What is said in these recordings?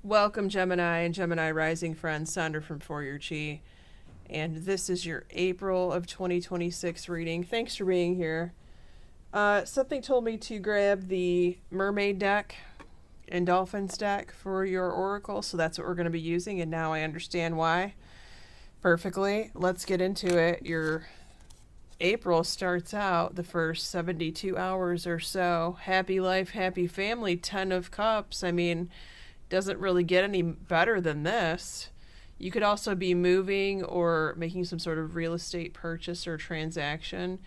Welcome, Gemini and Gemini rising friend, Sondra from For Your Chi. And this is your April of 2026 reading. Thanks for being here. Something told me to grab the Mermaid deck and Dolphins deck for your oracle, so that's what we're going to be using, and now I understand why perfectly. Let's get into it. Your April starts out the first 72 hours or so. Happy life, happy family, 10 of Cups. I mean, doesn't really get any better than this. You could also be moving or making some sort of real estate purchase or transaction.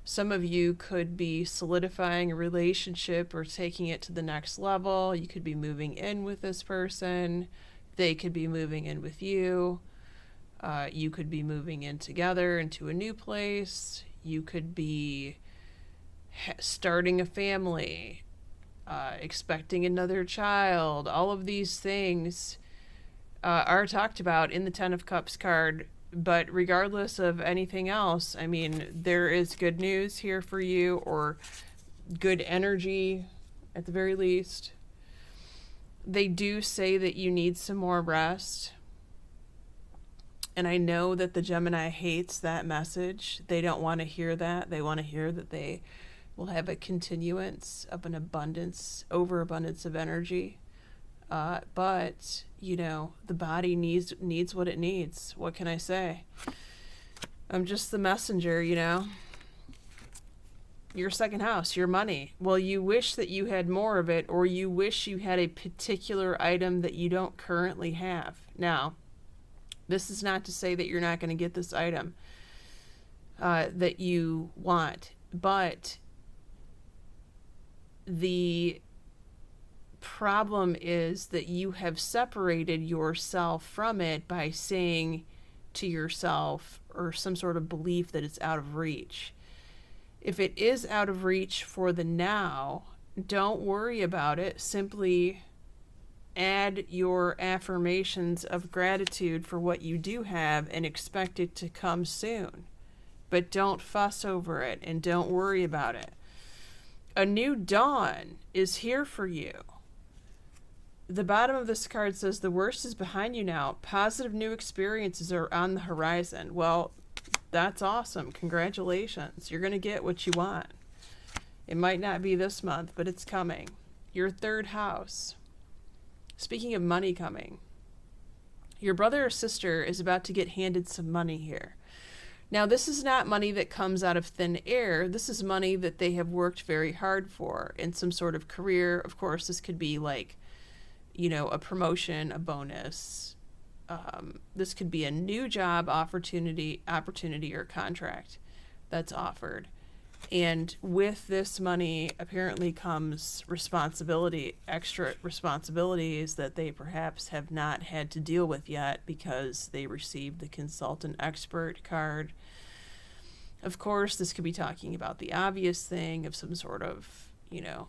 Some of you could be solidifying a relationship or taking it to the next level. You could be moving in with this person. They could be moving in with you. You could be moving in together into a new place. You could be starting a family. Expecting another child. All of these things are talked about in the Ten of Cups card, but regardless of anything else, I mean, there is good news here for you, or good energy at the very least. They do say that you need some more rest, and I know that the Gemini hates that message. They don't want to hear that. They want to hear that they will have a continuance of an overabundance of energy. But, you know, the body needs what it needs. What can I say? I'm just the messenger, you know. Your second house, your money. Well, you wish that you had more of it, or you wish you had a particular item that you don't currently have. Now, this is not to say that you're not going to get this item that you want, but the problem is that you have separated yourself from it by saying to yourself, or some sort of belief, that it's out of reach. If it is out of reach for the now, don't worry about it. Simply add your affirmations of gratitude for what you do have and expect it to come soon. But don't fuss over it and don't worry about it. A new dawn is here for you. The bottom of this card says the worst is behind you now. Positive new experiences are on the horizon. Well, that's awesome. Congratulations. You're going to get what you want. It might not be this month, but it's coming. Your third house. Speaking of money coming, your brother or sister is about to get handed some money here. Now, this is not money that comes out of thin air. This is money that they have worked very hard for in some sort of career. Of course, this could be like, you know, a promotion, a bonus. This could be a new job opportunity or contract that's offered. And with this money apparently comes extra responsibilities that they perhaps have not had to deal with yet because they received the consultant expert card. Of course, this could be talking about the obvious thing of some sort of, you know,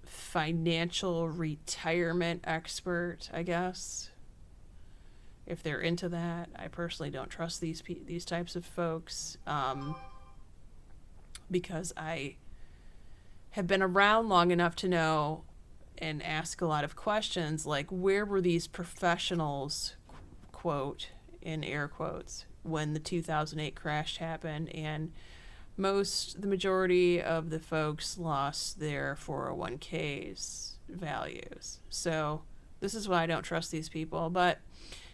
financial retirement expert, I guess. If they're into that, I personally don't trust these types of folks. Because I have been around long enough to know and ask a lot of questions, like, where were these professionals, quote, in air quotes, when the 2008 crash happened, and the majority of the folks lost their 401ks values. So this is why I don't trust these people. But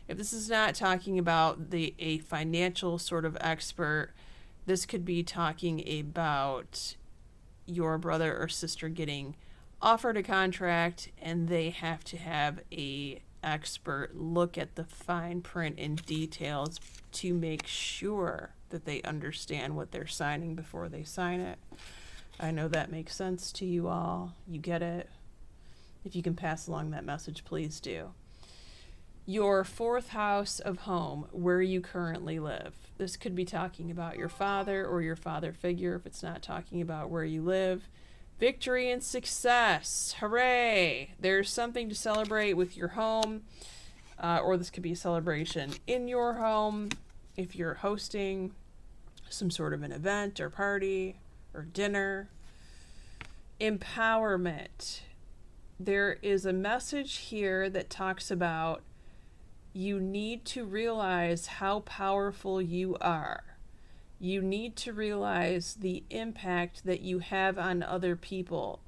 if this is not talking about a financial sort of expert, this could be talking about your brother or sister getting offered a contract, and they have to have a expert look at the fine print and details to make sure that they understand what they're signing before they sign it. I know that makes sense to you all. You get it. If you can pass along that message, please do. Your fourth house of home, where you currently live. This could be talking about your father or your father figure if it's not talking about where you live. Victory and success. Hooray! There's something to celebrate with your home, or this could be a celebration in your home if you're hosting some sort of an event or party or dinner. Empowerment. there is a message here that talks about you need to realize how powerful you are. You need to realize the impact that you have on other people.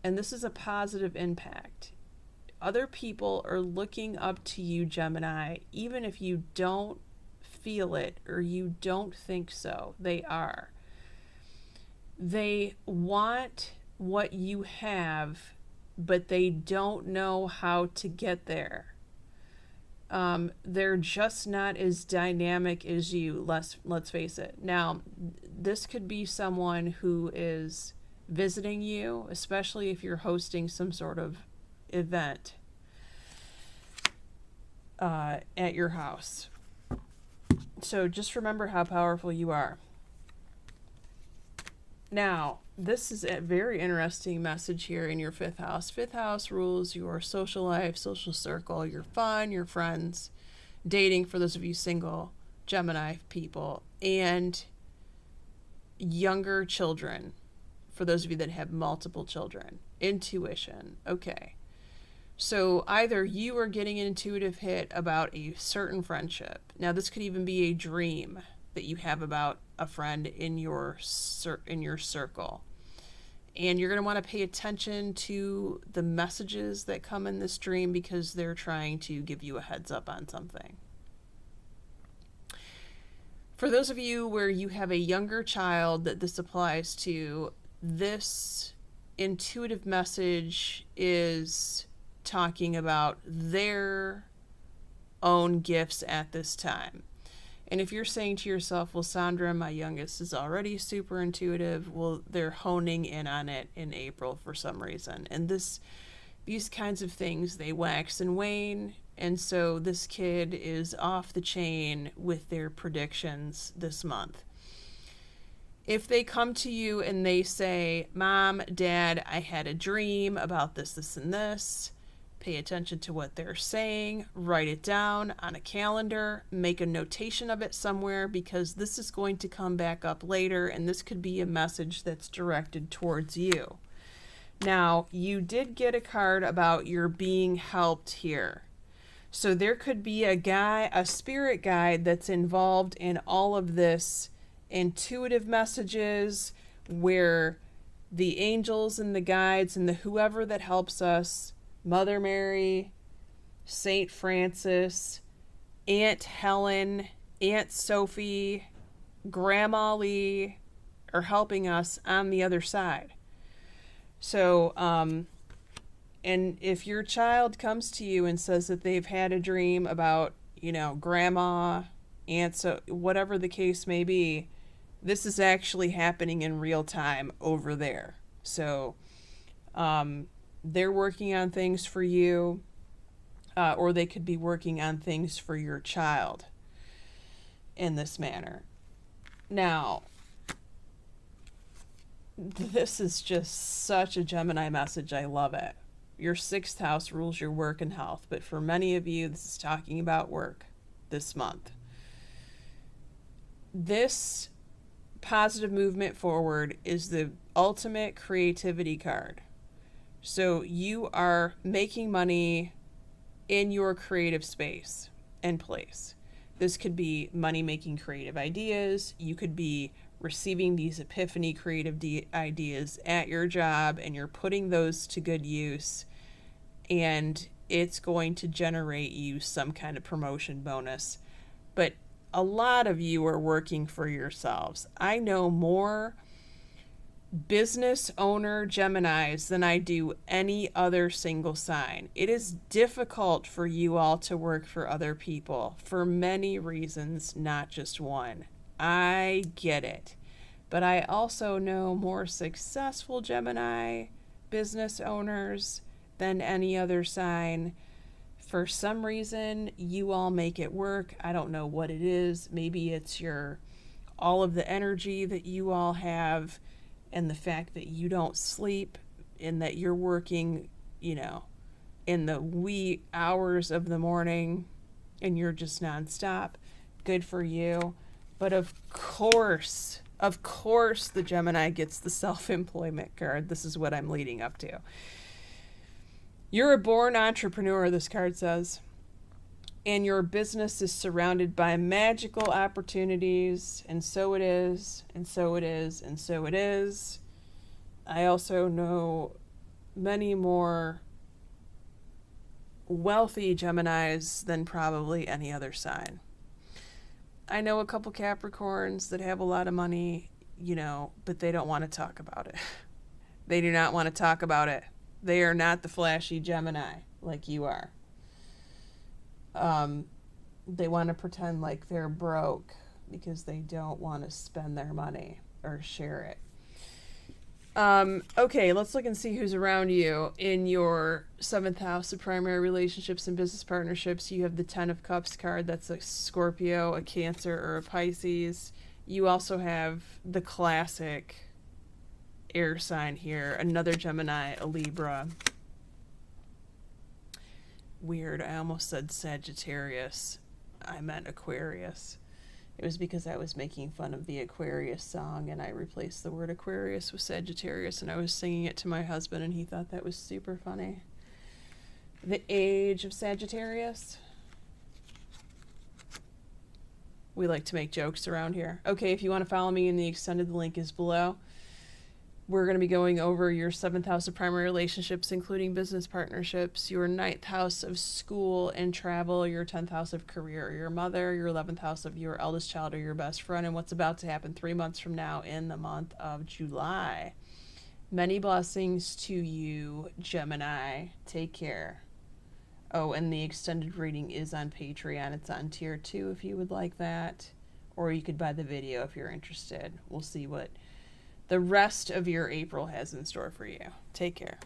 And this is a positive impact. Other people are looking up to you, Gemini, even if you don't feel it or you don't think so. They are. They want what you have, but they don't know how to get there. They're just not as dynamic as you, let's face it. Now, this could be someone who is visiting you, especially if you're hosting some sort of event at your house. So just remember how powerful you are. Now, this is a very interesting message here in your fifth house. Fifth house rules your social life, social circle, your fun, your friends, dating for those of you single Gemini people, and younger children for those of you that have multiple children. Intuition. Okay. So either you are getting an intuitive hit about a certain friendship. Now, this could even be a dream that you have about a friend in your circle. And you're going to want to pay attention to the messages that come in this dream because they're trying to give you a heads up on something. For those of you where you have a younger child that this applies to, this intuitive message is talking about their own gifts at this time. And if you're saying to yourself, well, Sondra, my youngest is already super intuitive, well, they're honing in on it in April for some reason. And these kinds of things, they wax and wane. And so this kid is off the chain with their predictions this month. If they come to you and they say, Mom, Dad, I had a dream about this, this, and this, pay attention to what they're saying, write it down on a calendar, make a notation of it somewhere, because this is going to come back up later, and this could be a message that's directed towards you. Now, you did get a card about your being helped here. So there could be a spirit guide that's involved in all of this intuitive messages where the angels and the guides and the whoever that helps us, Mother Mary, Saint Francis, Aunt Helen, Aunt Sophie, Grandma Lee are helping us on the other side. So, and if your child comes to you and says that they've had a dream about, Grandma, Aunt, so whatever the case may be, this is actually happening in real time over there. So, they're working on things for you, or they could be working on things for your child in this manner. Now, this is just such a Gemini message. I love it. Your sixth house rules your work and health, but for many of you, this is talking about work this month. This positive movement forward is the ultimate creativity card. So you are making money in your creative space and place. This could be money making creative ideas. You could be receiving these epiphany creative ideas at your job, and you're putting those to good use, and it's going to generate you some kind of promotion bonus. But a lot of you are working for yourselves. I know more business owner Geminis than I do any other single sign. It is difficult for you all to work for other people for many reasons, not just one. I get it. But I also know more successful Gemini business owners than any other sign. For some reason, you all make it work. I don't know what it is. Maybe it's all of the energy that you all have, and the fact that you don't sleep, and that you're working, in the wee hours of the morning, and you're just nonstop. Good for you. But of course, the Gemini gets the self-employment card. This is what I'm leading up to. You're a born entrepreneur, this card says. And your business is surrounded by magical opportunities. And so it is, and so it is, and so it is. I also know many more wealthy Geminis than probably any other sign. I know a couple Capricorns that have a lot of money, you know, but they don't want to talk about it. They do not want to talk about it. They are not the flashy Gemini like you are. They want to pretend like they're broke because they don't want to spend their money or share it. Okay, let's look and see who's around you. In your 7th house of primary relationships and business partnerships, you have the 10 of Cups card. That's a Scorpio, a Cancer, or a Pisces. You also have the classic air sign here, another Gemini, a Libra. Weird, I almost said Sagittarius. I meant Aquarius. It was because I was making fun of the Aquarius song, and I replaced the word Aquarius with Sagittarius, and I was singing it to my husband, and he thought that was super funny. The age of Sagittarius. We like to make jokes around here. Okay, if you want to follow me in the extended, the link is below. We're going to be going over your 7th house of primary relationships, including business partnerships, your 9th house of school and travel, your 10th house of career, your mother, your 11th house of your eldest child or your best friend, and what's about to happen 3 months from now in the month of July. Many blessings to you, Gemini. Take care. Oh, and the extended reading is on Patreon. It's on tier 2 if you would like that, or you could buy the video if you're interested. We'll see what the rest of your April has in store for you. Take care.